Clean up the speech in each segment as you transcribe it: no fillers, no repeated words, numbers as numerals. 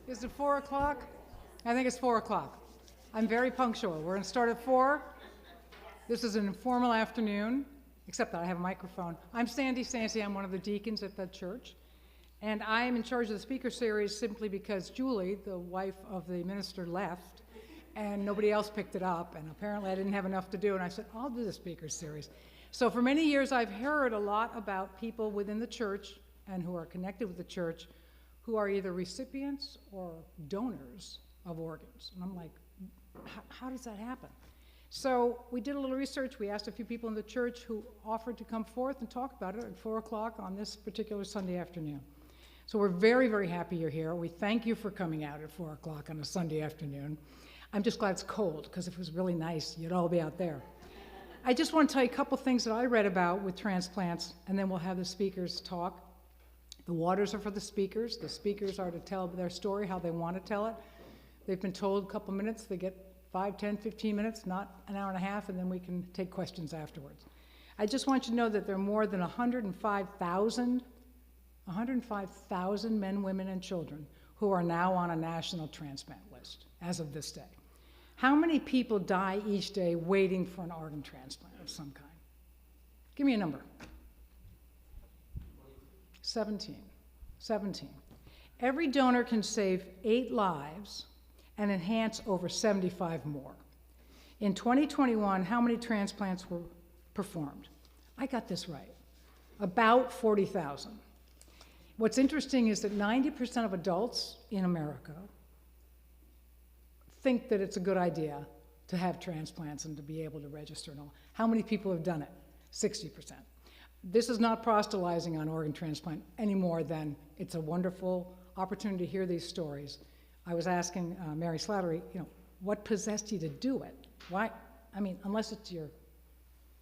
Is it 4 o'clock? I think it's 4 o'clock. I'm very punctual. We're going to start at 4. This is an informal afternoon, except that I have a microphone. I'm Sandy Stancy. I'm one of the deacons at the church. And I am in charge of the speaker series simply because Julie, the wife of the minister, left, and nobody else picked it up. And apparently I didn't have enough to do, and I said, I'll do the speaker series. So for many years, I've heard a lot about people within the church and who are connected with the church who are either recipients or donors of organs. And I'm like, how does that happen? So we did a little research. We asked a few people in the church who offered to come forth and talk about it at 4 o'clock on this particular Sunday afternoon. So we're very, very happy you're here. We thank you for coming out at 4 o'clock on a Sunday afternoon. I'm just glad it's cold, because if it was really nice, you'd all be out there. I just want to tell you a couple things that I read about with transplants, and then we'll have the speakers talk. The waters are for the speakers. The speakers are to tell their story how they want to tell it. They've been told a couple minutes. They get 5, 10, 15 minutes, not an hour and a half, and then we can take questions afterwards. I just want you to know that there are more than 105,000 men, women, and children who are now on a national transplant list as of this day. How many people die each day waiting for an organ transplant of some kind? Give me a number. 17. Every donor can save 8 lives and enhance over 75 more. In 2021, how many transplants were performed? I got this right. About 40,000. What's interesting is that 90% of adults in America think that it's a good idea to have transplants and to be able to register and all. How many people have done it? 60%. This is not proselytizing on organ transplant any more than it's a wonderful opportunity to hear these stories. I was asking Mary Slattery, what possessed you to do it? Why? I mean, unless it's your,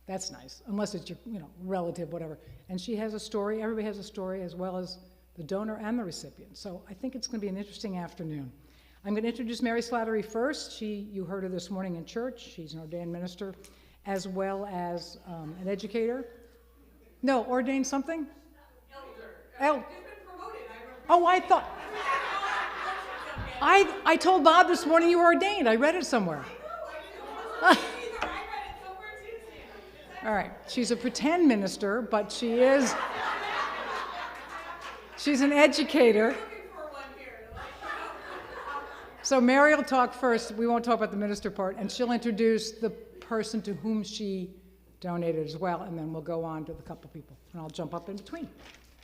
that's nice, unless it's your, relative, whatever. And she has a story, everybody has a story, as well as the donor and the recipient. So I think it's going to be an interesting afternoon. I'm going to introduce Mary Slattery first. You heard her this morning in church. She's an ordained minister, as well as an educator. No, ordained something? Elder. Oh, I thought. I told Bob this morning you were ordained. I read it somewhere. All right. She's a pretend minister, but she's an educator. So Mary will talk first. We won't talk about the minister part, and she'll introduce the person to whom she donated as well, and then we'll go on to the couple people, and I'll jump up in between.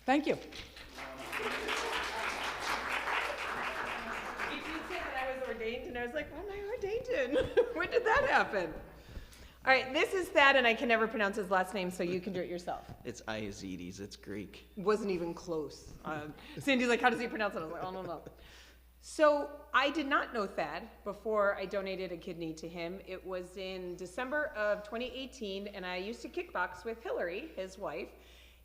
Thank you. You said that I was ordained, and I was like, what am I ordained in? When did that happen? All right, this is Thad, and I can never pronounce his last name, so you can do it yourself. It's Iazides, it's Greek. Wasn't even close. Cindy's like, how does he pronounce it? I was like, oh, no. So I did not know Thad before I donated a kidney to him. It was in December of 2018, and I used to kickbox with Hillary, his wife.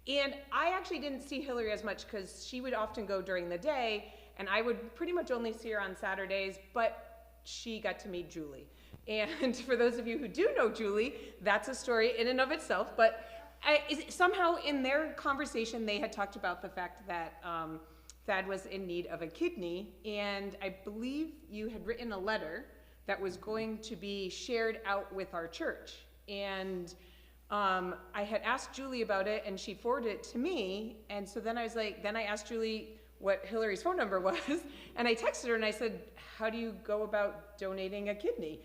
And I actually didn't see Hillary as much because she would often go during the day, and I would pretty much only see her on Saturdays, but she got to meet Julie. And for those of you who do know Julie, that's a story in and of itself. But somehow in their conversation, they had talked about the fact that Thad was in need of a kidney, and I believe you had written a letter that was going to be shared out with our church. And I had asked Julie about it, and she forwarded it to me, and so then I was like, then I asked Julie what Hillary's phone number was, and I texted her, and I said, how do you go about donating a kidney?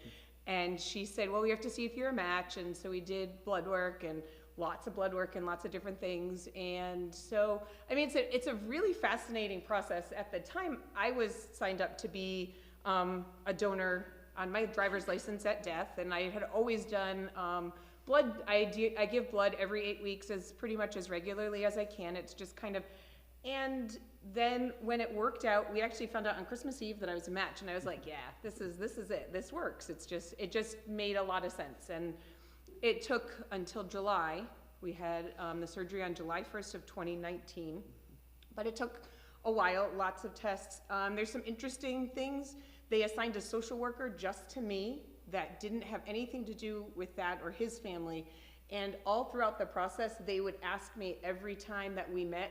And she said, well, we have to see if you're a match, and so we did blood work, and lots of blood work and lots of different things. And so, I mean, it's a really fascinating process. At the time, I was signed up to be a donor on my driver's license at death, and I had always done blood. I give blood every 8 weeks, as pretty much as regularly as I can. It's just kind of, and then when it worked out, we actually found out on Christmas Eve that I was a match, and I was like, yeah, this is it. This works. It just made a lot of sense. And it took until July. We had the surgery on July 1st of 2019, but it took a while, lots of tests. There's some interesting things. They assigned a social worker just to me that didn't have anything to do with that or his family. And all throughout the process, they would ask me every time that we met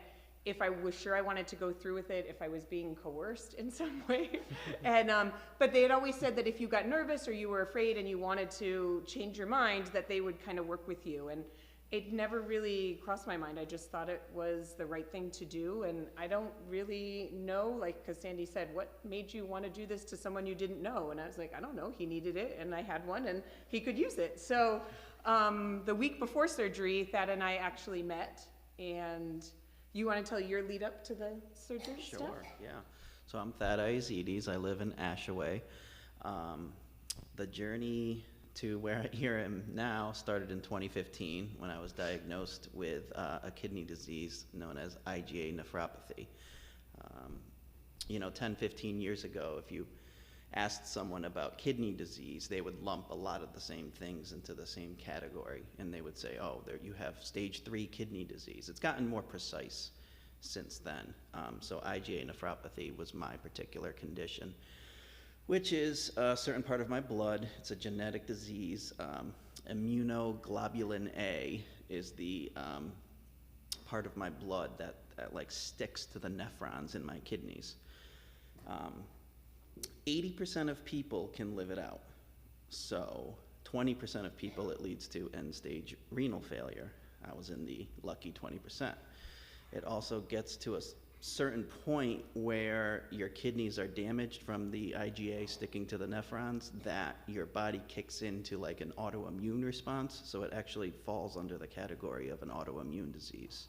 if I was sure I wanted to go through with it, if I was being coerced in some way. And, but they had always said that if you got nervous or you were afraid and you wanted to change your mind, that they would kind of work with you. And it never really crossed my mind. I just thought it was the right thing to do. And I don't really know, like, because Sandy said, what made you want to do this to someone you didn't know? And I was like, I don't know. He needed it, and I had one, and he could use it. So the week before surgery, Thad and I actually met. And you want to tell your lead up to the surgery stuff? Sure, yeah. So I'm Thad Iazides. I live in Ashaway. The journey to where I am now started in 2015 when I was diagnosed with a kidney disease known as IgA nephropathy. 10, 15 years ago, if you asked someone about kidney disease, they would lump a lot of the same things into the same category, and they would say, oh, there you have stage 3 kidney disease. It's gotten more precise since then. So IgA nephropathy was my particular condition, which is a certain part of my blood. It's a genetic disease. Immunoglobulin A is the part of my blood that like sticks to the nephrons in my kidneys. 80% of people can live it out. So 20% of people it leads to end-stage renal failure. I was in the lucky 20%. It also gets to a certain point where your kidneys are damaged from the IgA sticking to the nephrons that your body kicks into like an autoimmune response, so it actually falls under the category of an autoimmune disease.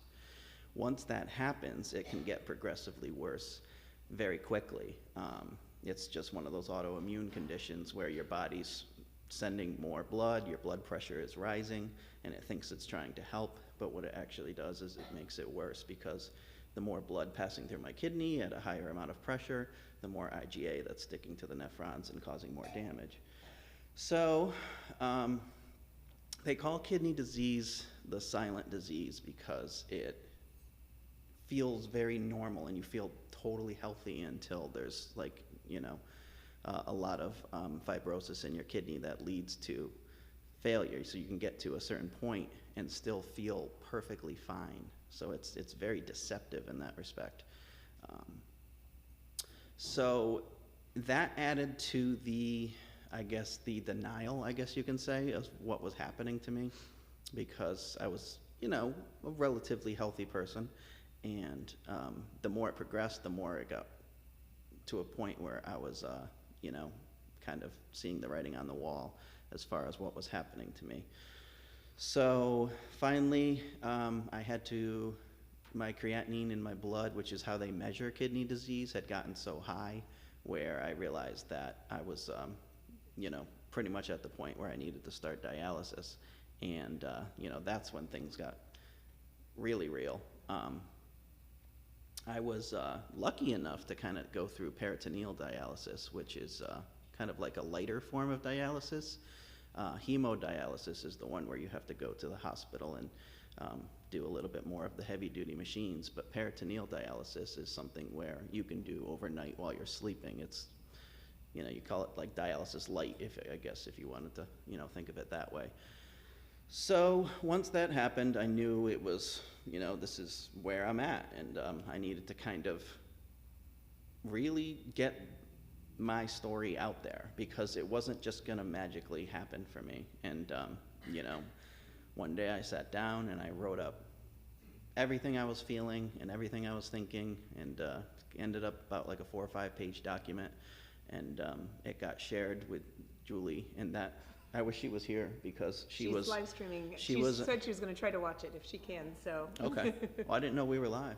Once that happens, it can get progressively worse very quickly. It's just one of those autoimmune conditions where your body's sending more blood, your blood pressure is rising, and it thinks it's trying to help, but what it actually does is it makes it worse, because the more blood passing through my kidney at a higher amount of pressure, the more IgA that's sticking to the nephrons and causing more damage. So they call kidney disease the silent disease because it feels very normal and you feel totally healthy until there's like, a lot of fibrosis in your kidney that leads to failure. So you can get to a certain point and still feel perfectly fine. So it's very deceptive in that respect. So that added to the denial, I guess you can say, of what was happening to me, because I was, a relatively healthy person, and the more it progressed, the more it got to a point where I was, kind of seeing the writing on the wall as far as what was happening to me. So finally, I had to, my creatinine in my blood, which is how they measure kidney disease, had gotten so high where I realized that I was, pretty much at the point where I needed to start dialysis. And, that's when things got really real. I was lucky enough to kind of go through peritoneal dialysis, which is kind of like a lighter form of dialysis. Hemodialysis is the one where you have to go to the hospital and do a little bit more of the heavy-duty machines, but peritoneal dialysis is something where you can do overnight while you're sleeping. It's, you call it like dialysis light, if you wanted to, think of it that way. So once that happened, I knew it was, this is where I'm at, and I needed to kind of really get my story out there, because it wasn't just gonna magically happen for me. And one day I sat down and I wrote up everything I was feeling and everything I was thinking, and ended up about like a 4 or 5 page document, and it got shared with Julie, and that, I wish she was here, because she's live streaming. She said she was going to try to watch it if she can, so. Okay. Well, I didn't know we were live.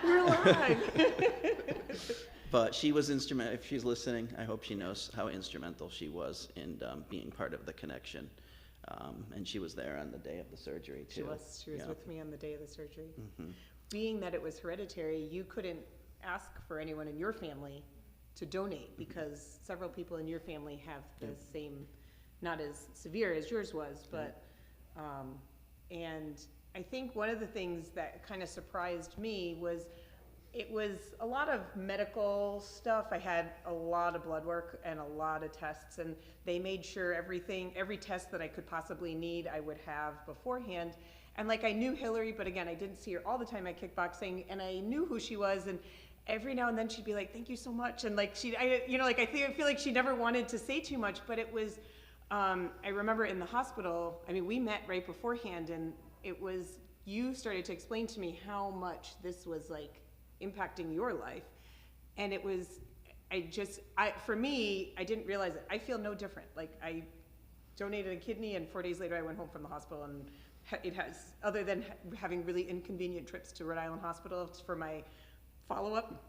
We're live. But she was instrumental. If she's listening, I hope she knows how instrumental she was in being part of the connection. And she was there on the day of the surgery, too. She was with me on the day of the surgery. Mm-hmm. Being that it was hereditary, you couldn't ask for anyone in your family to donate, because several people in your family have the same, not as severe as yours was, but, and I think one of the things that kind of surprised me was it was a lot of medical stuff. I had a lot of blood work and a lot of tests, and they made sure every test that I could possibly need I would have beforehand. And like, I knew Hillary, but again, I didn't see her all the time at kickboxing, and I knew who she was, and every now and then she'd be like, thank you so much. And like, I feel like she never wanted to say too much, but it was, I remember in the hospital, I mean, we met right beforehand, and it was, you started to explain to me how much this was like impacting your life. And it was, for me, I didn't realize it. I feel no different. Like, I donated a kidney, and 4 days later I went home from the hospital, and it has, other than having really inconvenient trips to Rhode Island Hospital for my follow-up,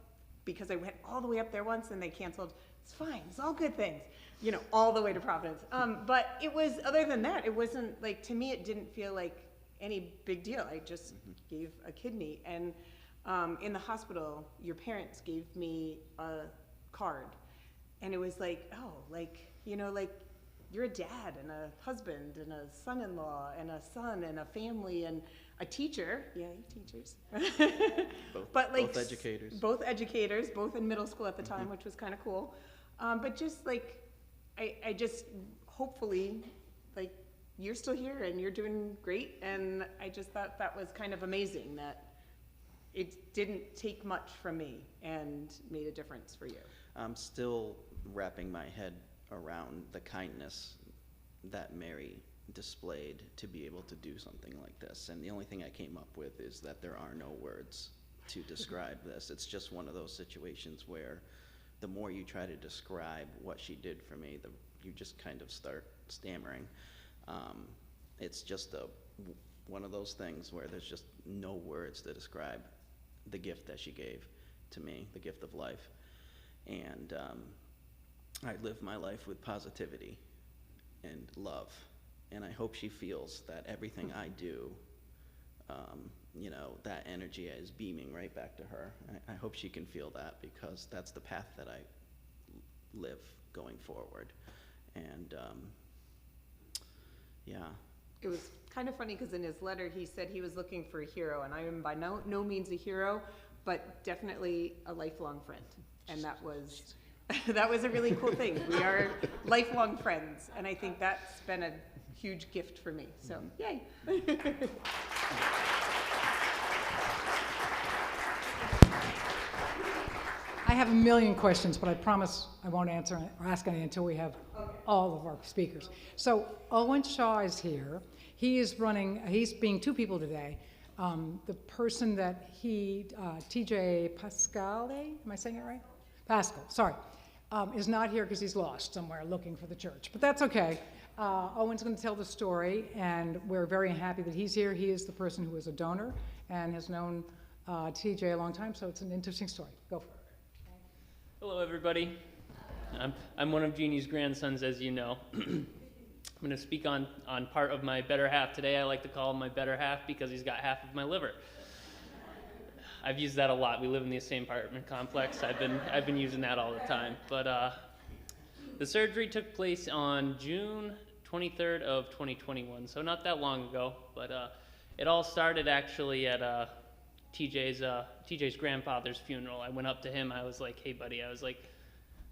because I went all the way up there once and they canceled. It's fine, it's all good things, all the way to Providence. But it was, other than that, it wasn't like, to me, it didn't feel like any big deal. I just gave a kidney. And in the hospital, your parents gave me a card, and it was like, oh, like, like, you're a dad and a husband and a son-in-law and a son and a family and a teacher. Yay, teachers. But like, both educators. Both educators, both in middle school at the time, which was kind of cool. But just like, I just, hopefully, like, you're still here and you're doing great. And I just thought that was kind of amazing that it didn't take much from me and made a difference for you. I'm still wrapping my head around the kindness that Mary displayed to be able to do something like this. And the only thing I came up with is that there are no words to describe this. It's just one of those situations where the more you try to describe what she did for me, you just kind of start stammering. It's just one of those things where there's just no words to describe the gift that she gave to me, the gift of life. And I live my life with positivity and love, and I hope she feels that everything I do, that energy is beaming right back to her. I hope she can feel that, because that's the path that I live going forward. And yeah. It was kind of funny, because in his letter he said he was looking for a hero, and I am by no means a hero, but definitely a lifelong friend. And that was a really cool thing. We are lifelong friends, and I think that's been a huge gift for me. So, yay. I have a million questions, but I promise I won't answer or ask any until we have all of our speakers. So Owen Shaw is here. He's being two people today. The person that TJ Pascale, am I saying it right? Pascal, sorry, is not here because he's lost somewhere looking for the church, but that's okay. Owen's going to tell the story, and we're very happy that he's here. He is the person who is a donor and has known TJ a long time, so it's an interesting story. Go for it. Hello, everybody. I'm one of Jeannie's grandsons, as you know. I'm going to speak on part of my better half today. I like to call him my better half because he's got half of my liver. I've used that a lot. We live in the same apartment complex. I've been using that all the time. But the surgery took place on June 23rd of 2021, so not that long ago. But it all started actually at TJ's grandfather's funeral. I went up to him. I was like, "Hey, buddy," I was like,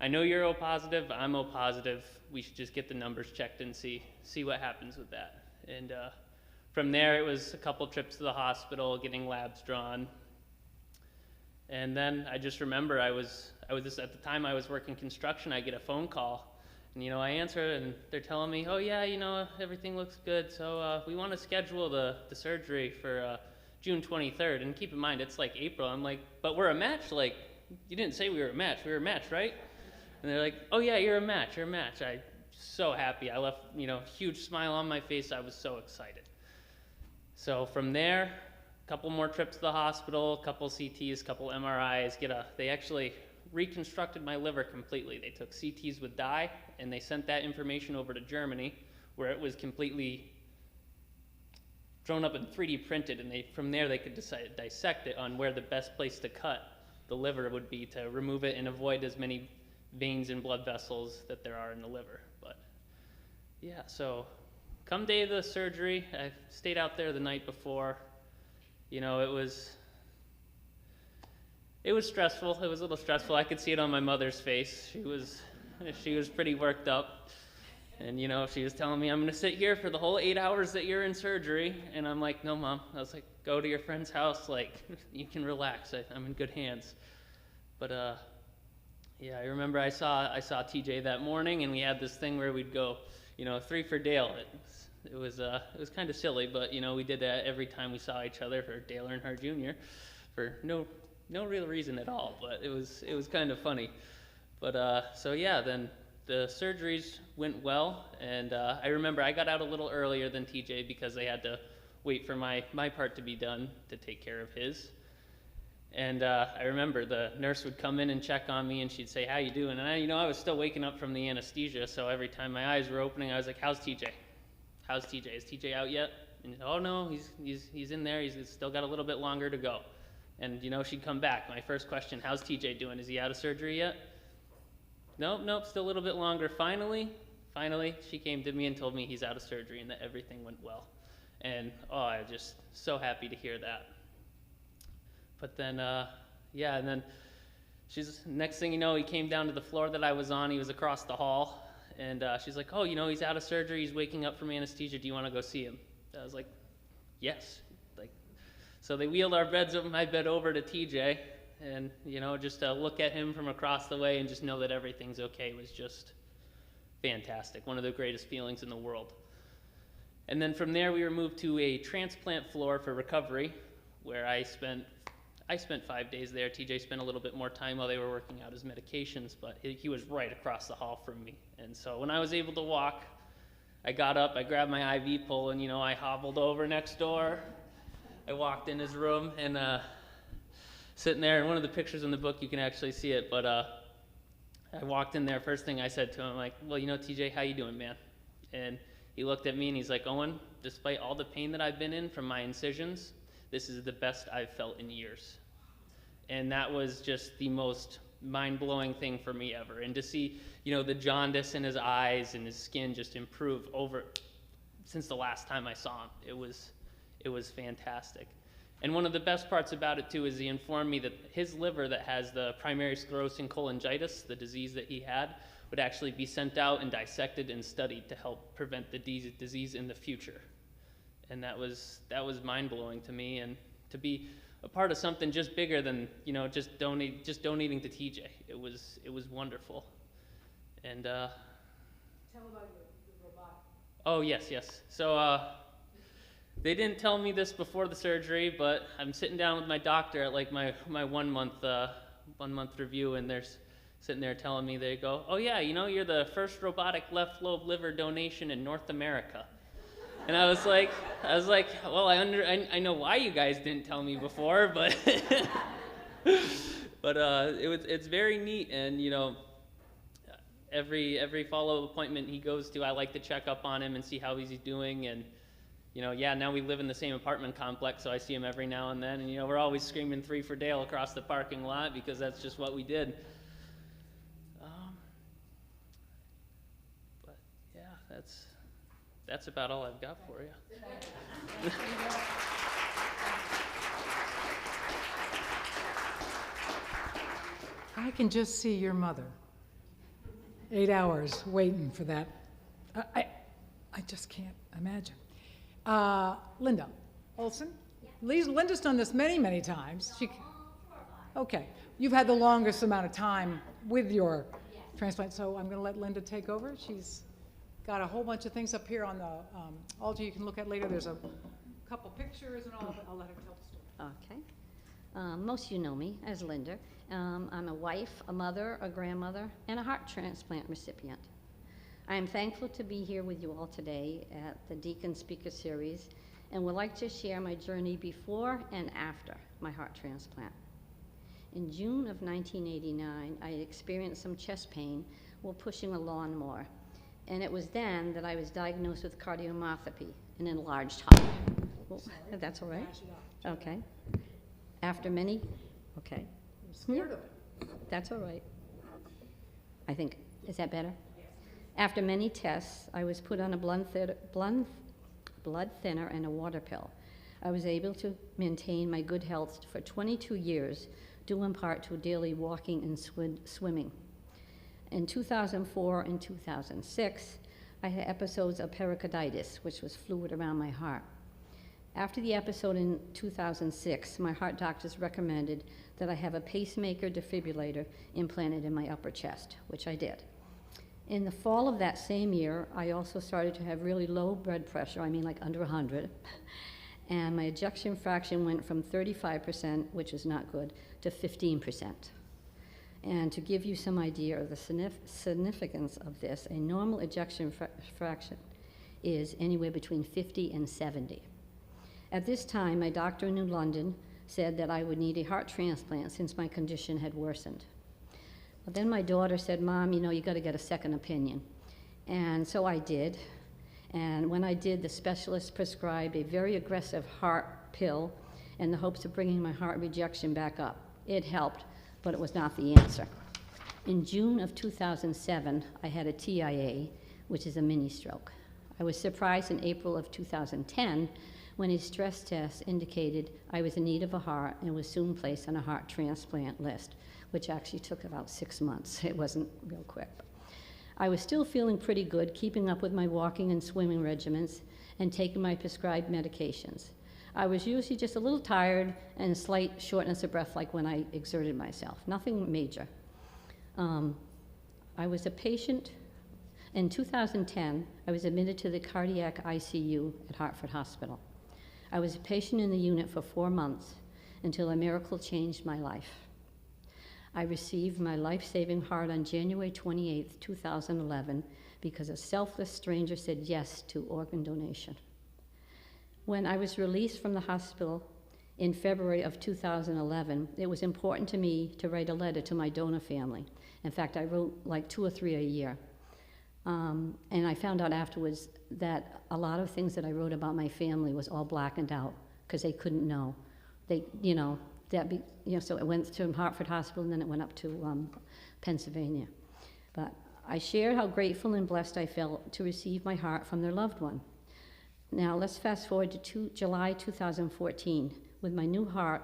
"I know you're O positive. I'm O positive. We should just get the numbers checked and see what happens with that." And from there, it was a couple trips to the hospital, getting labs drawn. And then I just remember I was just, at the time I was working construction. I get a phone call, and I answer, and they're telling me, "Oh yeah, everything looks good. So we want to schedule the surgery for June 23rd." And keep in mind, it's like April. I'm like, "But we're a match. Like, you didn't say we were a match. We were a match, right?" And they're like, "Oh yeah, you're a match. You're a match." I so happy. I left, huge smile on my face. I was so excited. So from there, a couple more trips to the hospital, a couple CTs, a couple MRIs. They actually reconstructed my liver completely. They took CTs with dye, and they sent that information over to Germany, where it was completely drawn up and 3D printed, and from there they could dissect it on where the best place to cut the liver would be to remove it and avoid as many veins and blood vessels that there are in the liver. But yeah, so come day of the surgery, I stayed out there the night before. It was stressful. It was a little stressful. I could see it on my mother's face. She was pretty worked up. And, you know, she was telling me, I'm going to sit here for the whole 8 hours that you're in surgery. And I'm like, no, Mom. I was like, go to your friend's house. Like, you can relax. I'm in good hands. But, yeah, I remember I saw TJ that morning, and we had this thing where we'd go, you know, 3 for Dale. It was kind of silly, but, you know, we did that every time we saw each other for Dale Earnhardt Jr. for no real reason at all, but it was kind of funny. But, so yeah, then the surgeries went well, and I remember I got out a little earlier than TJ because they had to wait for my part to be done to take care of his. And I remember the nurse would come in and check on me, and she'd say, how you doing? And I was still waking up from the anesthesia, so every time my eyes were opening, I was like, how's TJ? How's TJ? Is TJ out yet? And, oh no, he's in there. He's still got a little bit longer to go. And, you know, she'd come back. My first question, how's TJ doing? Is he out of surgery yet? Nope, still a little bit longer. Finally, she came to me and told me he's out of surgery and that everything went well. And, I'm just so happy to hear that. But then, yeah, and then next thing you know, he came down to the floor that I was on. He was across the hall. And she's like, oh, you know, he's out of surgery. He's waking up from anesthesia. Do you want to go see him? I was like, yes. So they wheeled my bed over to TJ. And, you know, just to look at him from across the way and just know that everything's okay was just fantastic. One of the greatest feelings in the world. And then from there, we were moved to a transplant floor for recovery, where I spent 5 days there. TJ spent a little bit more time while they were working out his medications, but he was right across the hall from me. And so when I was able to walk, I got up, I grabbed my IV pole, and, you know, I hobbled over next door. I walked in his room, and sitting there, in one of the pictures in the book, you can actually see it, but I walked in there, first thing I said to him, like, well, you know, TJ, how you doing, man? And he looked at me and he's like, Owen, despite all the pain that I've been in from my incisions, this is the best I've felt in years. And that was just the most mind-blowing thing for me ever. And to see, you know, the jaundice in his eyes and his skin just improve since the last time I saw him, it was fantastic. And one of the best parts about it, too, is he informed me that his liver that has the primary sclerosing cholangitis, the disease that he had, would actually be sent out and dissected and studied to help prevent the disease in the future. And that was mind-blowing to me, and to be a part of something just bigger than, you know, just donating to TJ. It was wonderful. And tell about your robotic. Oh, yes. So they didn't tell me this before the surgery, but I'm sitting down with my doctor at like my 1 month review, and they're sitting there telling me, they go, oh yeah, you know, you're the first robotic left lobe liver donation in North America. And I was like, well, I know why you guys didn't tell me before, but it's very neat. And, you know, every follow-up appointment he goes to, I like to check up on him and see how he's doing. And, you know, yeah, now we live in the same apartment complex, so I see him every now and then. And, you know, we're always screaming 3 for Dale across the parking lot because that's just what we did. But yeah, that's about all I've got for you. I can just see your mother. 8 hours waiting for that. I just can't imagine. Linda Olson? Yeah. Linda's done this many, many times. Okay. You've had the longest amount of time with your transplant, so I'm going to let Linda take over. She's got a whole bunch of things up here on the altar you can look at later. There's a couple pictures and all, but I'll let her tell the story. Okay. Most of you know me as Linda. I'm a wife, a mother, a grandmother, and a heart transplant recipient. I am thankful to be here with you all today at the Deacons Speaker Series, and would like to share my journey before and after my heart transplant. In June of 1989, I experienced some chest pain while pushing a lawnmower, and it was then that I was diagnosed with cardiomyopathy, an enlarged heart. Oh, that's all right. Okay. After many, okay. I'm scared of it. That's all right. I think, is that better? After many tests, I was put on a blood thinner and a water pill. I was able to maintain my good health for 22 years, due in part to daily walking and swimming. In 2004 and 2006, I had episodes of pericarditis, which was fluid around my heart. After the episode in 2006, my heart doctors recommended that I have a pacemaker defibrillator implanted in my upper chest, which I did. In the fall of that same year, I also started to have really low blood pressure, I mean like under 100, and my ejection fraction went from 35%, which is not good, to 15%. And to give you some idea of the significance of this, a normal ejection fraction is anywhere between 50 and 70. At this time, my doctor in New London said that I would need a heart transplant since my condition had worsened. But then my daughter said, Mom, you got to get a second opinion. And so I did. And when I did, the specialist prescribed a very aggressive heart pill in the hopes of bringing my heart rejection back up. It helped, but it was not the answer. In June of 2007, I had a TIA, which is a mini stroke. I was surprised in April of 2010 when a stress test indicated I was in need of a heart and was soon placed on a heart transplant list, which actually took about 6 months. It wasn't real quick. I was still feeling pretty good, keeping up with my walking and swimming regimens and taking my prescribed medications. I was usually just a little tired and a slight shortness of breath like when I exerted myself, nothing major. I was a patient. In 2010, I was admitted to the cardiac ICU at Hartford Hospital. I was a patient in the unit for 4 months until a miracle changed my life. I received my life-saving heart on January 28, 2011, because a selfless stranger said yes to organ donation. When I was released from the hospital in February of 2011, it was important to me to write a letter to my donor family. In fact, I wrote like 2 or 3 a year. And I found out afterwards that a lot of things that I wrote about my family was all blackened out because they couldn't know. So it went to Hartford Hospital and then it went up to Pennsylvania. But I shared how grateful and blessed I felt to receive my heart from their loved one. Now let's fast forward to July 2014. With my new heart,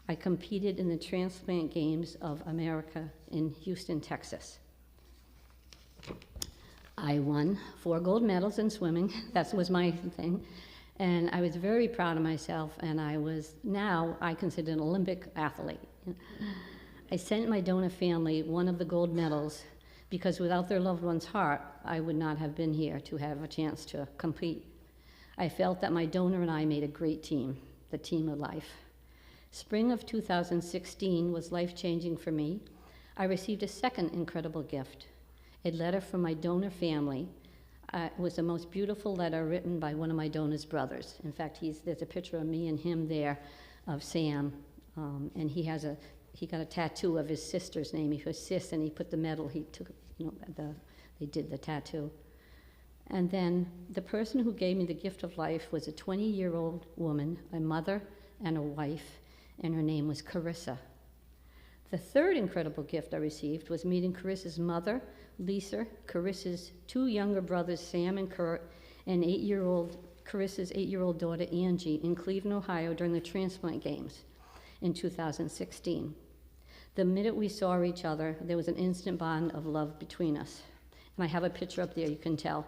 I competed in the Transplant Games of America in Houston, Texas. I won 4 gold medals in swimming. That was my thing. And I was very proud of myself, and I consider an Olympic athlete. I sent my donor family one of the gold medals because without their loved one's heart, I would not have been here to have a chance to compete. I felt that my donor and I made a great team, the team of life. Spring of 2016 was life-changing for me. I received a second incredible gift, a letter from my donor family. It was the most beautiful letter written by one of my donor's brothers. In fact, there's a picture of me and him there of Sam, and he got a tattoo of his sister's name. He was Sis, and he put the medal. He took, they did the tattoo. And then the person who gave me the gift of life was a 20-year-old woman, a mother and a wife, and her name was Carissa. The third incredible gift I received was meeting Carissa's mother, Lisa, Carissa's 2 younger brothers, Sam and Kurt, and Carissa's 8-year-old daughter, Angie, in Cleveland, Ohio during the transplant games in 2016. The minute we saw each other, there was an instant bond of love between us. And I have a picture up there, you can tell,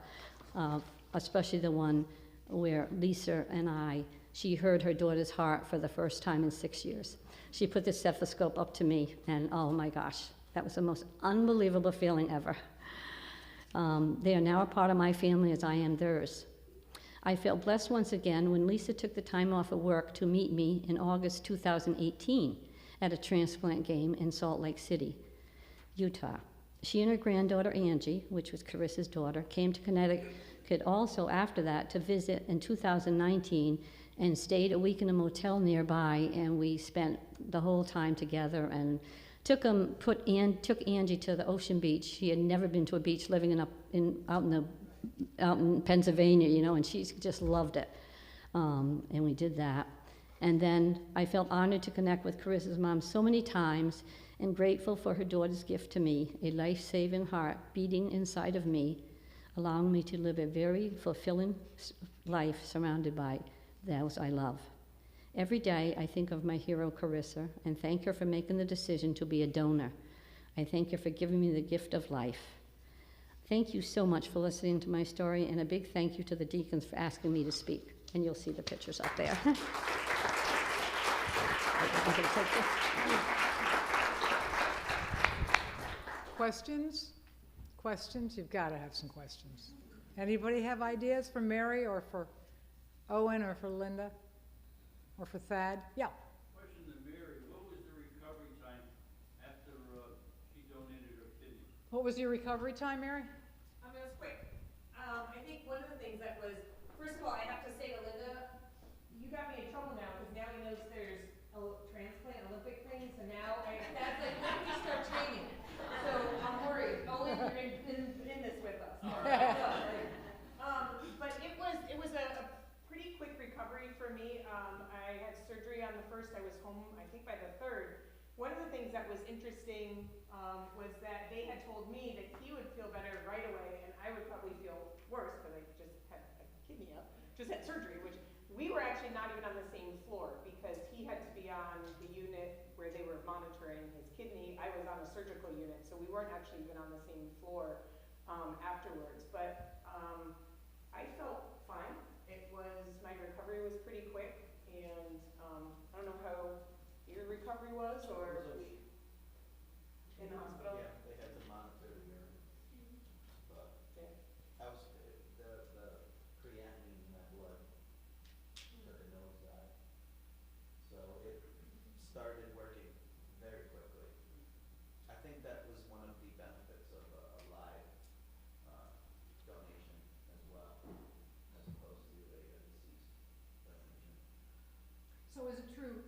especially the one where Lisa and she heard her daughter's heart for the first time in 6 years. She put the stethoscope up to me, and oh my gosh, that was the most unbelievable feeling ever. They are now a part of my family as I am theirs. I felt blessed once again when Lisa took the time off of work to meet me in August 2018 at a transplant game in Salt Lake City, Utah. She and her granddaughter, Angie, which was Carissa's daughter, came to Connecticut also after that to visit in 2019 and stayed a week in a motel nearby, and we spent the whole time together and took Angie to the ocean beach. She had never been to a beach living out in Pennsylvania, and she just loved it. And we did that. And then I felt honored to connect with Carissa's mom so many times and grateful for her daughter's gift to me, a life-saving heart beating inside of me, allowing me to live a very fulfilling life surrounded by those I love. Every day I think of my hero, Carissa, and thank her for making the decision to be a donor. I thank her for giving me the gift of life. Thank you so much for listening to my story, and a big thank you to the Deacons for asking me to speak. And you'll see the pictures up there. Questions? Questions? You've got to have some questions. Anybody have ideas for Mary or for Owen or for Linda or for Thad? Yeah. Question to Mary, what was the recovery time after she donated her kidney? What was your recovery time, Mary? It was quick. I think one of the things that was, first of all, I have to say to Linda, you got me in trouble now, because now he knows there's a transplant Olympic thing, so now that's like, when do we start training? So I'm worried. Owen, you're in this with us. But it was a pretty quick recovery for me. I had surgery on the first. I was home, I think, by the third. One of the things that was interesting was that they had told me that he would feel better right away, and I would probably feel worse because I just had a kidney up, just had surgery, which we were actually not even on the same floor because he had to be on the unit where they were monitoring his kidney. I was on a surgical unit, so we weren't actually even on the same floor afterwards. But I felt fine. My recovery was pretty quick, and I don't know how your recovery was, or in the hospital? Yeah, they had to monitor your, but Yeah. I was, the creatinine in that blood took a nosedive. So it started working very quickly. I think that was one of the benefits of a live donation as well, as opposed to a deceased donation. So is it true,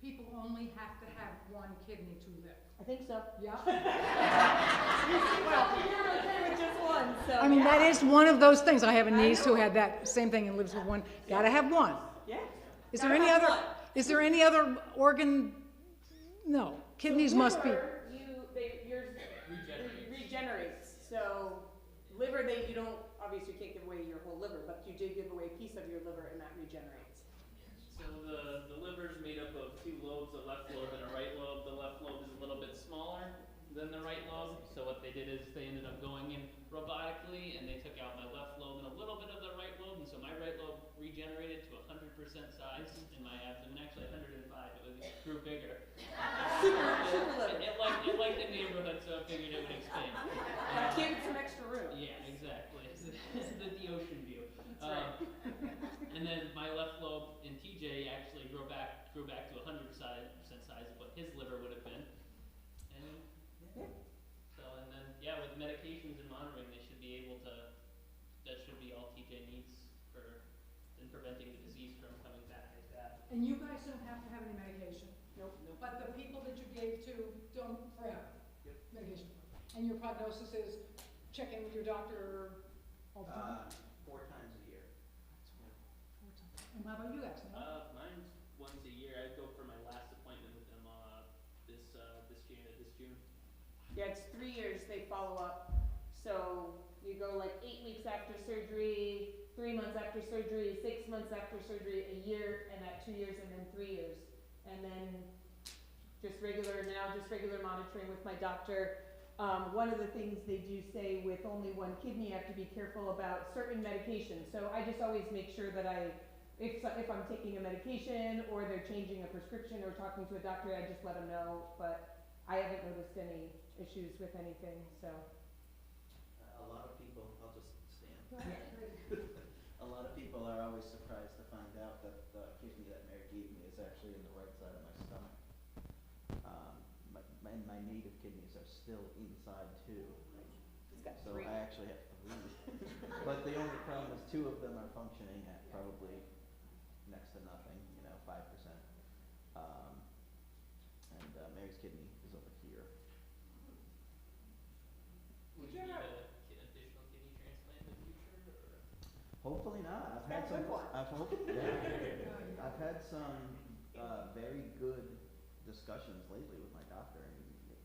people only have to have one kidney to live? I think so. Yeah? Well, you're okay with just one, so. I mean, that is one of those things. I have a niece who had that same thing and lives with one. Gotta have one. Yeah. Is there Gotta any have other, one. is there any other organ? No, kidneys So must be. liver, yours regenerates. So liver, you don't, obviously you can't give away your whole liver, but you did give away a piece of your liver and that regenerates. So the liver is made up of two lobes, a left lobe and a right lobe. The left lobe is a little bit smaller than the right lobe. So what they did is they ended up going in robotically and they took out my left lobe and a little bit of the right lobe. And so my right lobe regenerated to 100% size in my abdomen, actually 105. It grew bigger. Super liver. It liked the neighborhood, so I figured it would expand. Give it some extra room. Yeah, exactly. the ocean view. That's right. And then my left lobe in TJ actually grew back to 100% size of what his liver would have been. And so, and then yeah, with medications and monitoring, they should be able to. That should be all TJ needs in preventing the disease from coming back like that. And you guys don't have to have any medication? Nope. But the people that you gave to don't forever? Yep. Medication. And your prognosis is check in with your doctor all the time? 4 times a year. 4 times. And how about you guys? No? Mine's once a year. I go for my last appointment with them this June. Yeah, it's 3 years they follow up. So you go like 8 weeks after surgery, 3 months after surgery, 6 months after surgery, a year, and at 2 years, and then 3 years. And then just regular monitoring with my doctor. One of the things they do say with only one kidney, you have to be careful about certain medications. So I just always make sure that if I'm taking a medication or they're changing a prescription or talking to a doctor, I just let them know. But I haven't noticed any issues with anything, so. A lot of people, I'll just stand. A lot of people are always surprised to find out that the kidney that Mary gave me is actually in the right side of my stomach. My native kidneys are still inside too. It's got So 3. I actually have 3. But the only problem is 2 of them are functioning at probably next to nothing, 5%. Mary's kidney is over here. Would you need additional kidney transplant in the future, or? Hopefully not. That's a good one. I've had some very good discussions lately with my doctor, and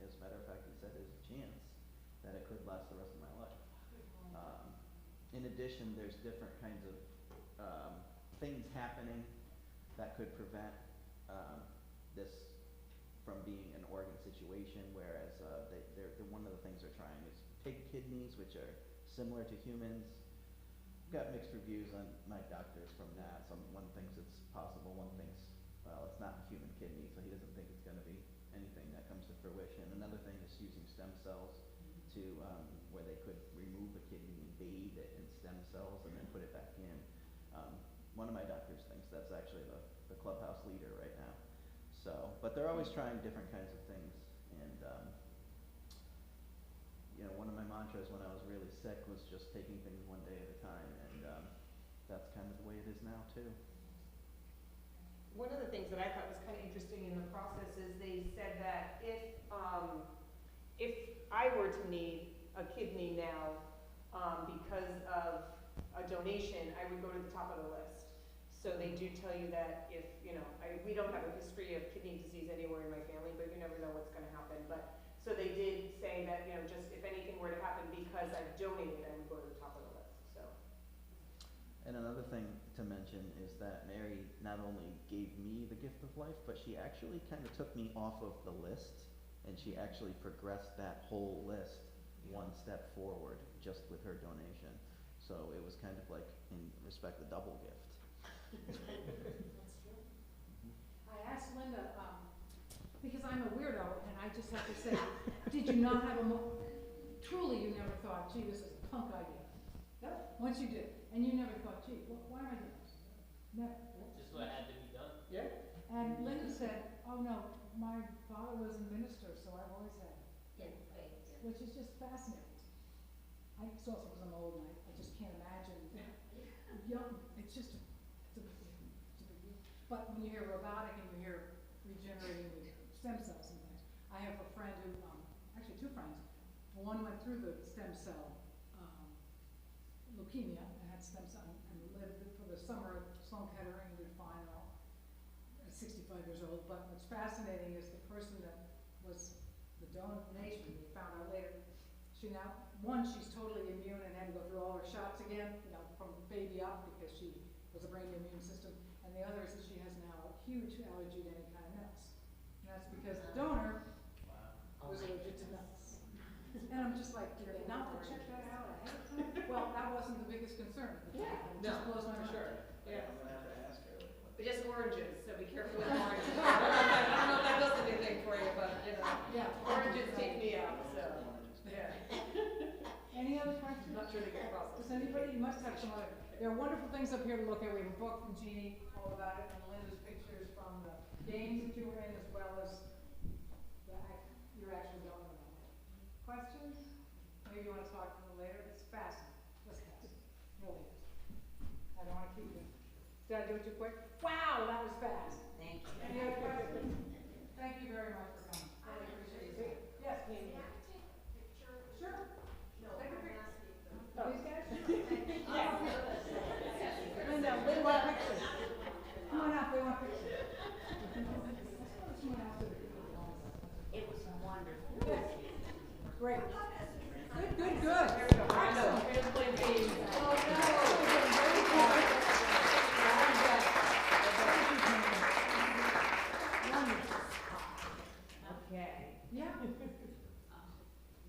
as a matter of fact, he said there's a chance that it could last the rest of my life. In addition, there's different kinds of things happening that could prevent this from being an organ situation, whereas one of the things they're trying is pig kidneys, which are similar to humans. Got mixed reviews on my doctors from that. One thinks it's possible, one thinks, well, it's not a human kidney, so he doesn't think it's going to be anything that comes to fruition. Another thing is using stem cells to where they could remove a kidney and bathe it in stem cells and then put it back in. One of my doctors thinks that's actually the clubhouse leader right now. So, but they're always trying different kinds of things. And you know, one of my mantras when I was really sick was just taking things one day at a time, and that's kind of the way it is now too. One of the things that I thought was kind of interesting in the process is they said that if I were to need a kidney now because of a donation, I would go to the top of the list. So they do tell you that if, you know, we don't have a history of kidney disease anywhere in my family, but you never know what's going to happen. But so they did say that, you know, just if anything were to happen because I've donated, I would go to the top of the list. So. And another thing to mention is that Mary not only gave me the gift of life, but she actually kind of took me off of the list, and she actually progressed that whole list one step forward just with her donation. So it was kind of like, in respect, a double gift. That's true. I asked Linda, because I'm a weirdo, and I just have to say, did you not have truly you never thought, gee, this is a punk idea? No. Once you did, and you never thought, gee, why am I doing this? Never. Just what had to be done. Yeah. And Linda said, oh no, my father was a minister, so I've always had faith, which is just fascinating. It's also because I'm old and I just can't imagine young. It's just it's a big deal. But when you hear robotic and you hear regenerating with stem cells and things, I have a friend who, actually two friends. One went through the stem cell leukemia and had stem cell and lived for the summer at Sloan Kettering and did fine and all at 65 years old. But what's fascinating is the person that was the donation, we found out later, she now, she's totally immune and had to go through all her shots again, you know, from baby up because she was a brain immune system. And the other is that she has now a huge allergy to any kind of nuts. And that's because the donor was allergic to nuts. And I'm just like, did they not check that out ahead of time? Well, that wasn't the biggest concern. Yeah, It just blows my mind. sure. Yeah. I'm gonna have to ask her. But just oranges, so be careful with oranges. I don't know if that does anything for you, but you know, Yeah. oranges take me out, so, yeah. Any other questions? I'm not sure they get processed. Does anybody, you must have some other, there are wonderful things up here to look at. We have a book from Jeannie all about it, and Linda's pictures from the games that you were in, as well as your actual donor. Questions? Maybe you want to talk a little later. It's fascinating. Just fascinating. Really is. I don't want to keep you. Did I do it too quick? Wow, that was fast. Thank you. Any other questions? Thank you very much for coming. Really appreciate it. Yes, Amy. Sure. Take a picture. These guys? Linda, we want pictures. Come on up, we want pictures. It was wonderful. Good. Great. Good. There we go. I know. Transplant beans. Oh, no. Okay. Yeah.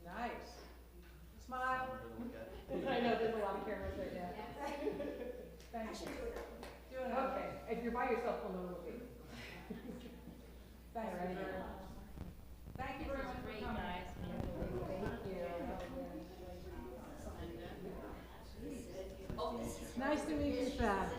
Nice. Smile. I know, there's a lot of cameras right now. Thank you. Do it. Okay, if you're by yourself, we'll know it'll be. Thank you very much. Thank you very much for coming. Thank you. Nice to meet you, Thad.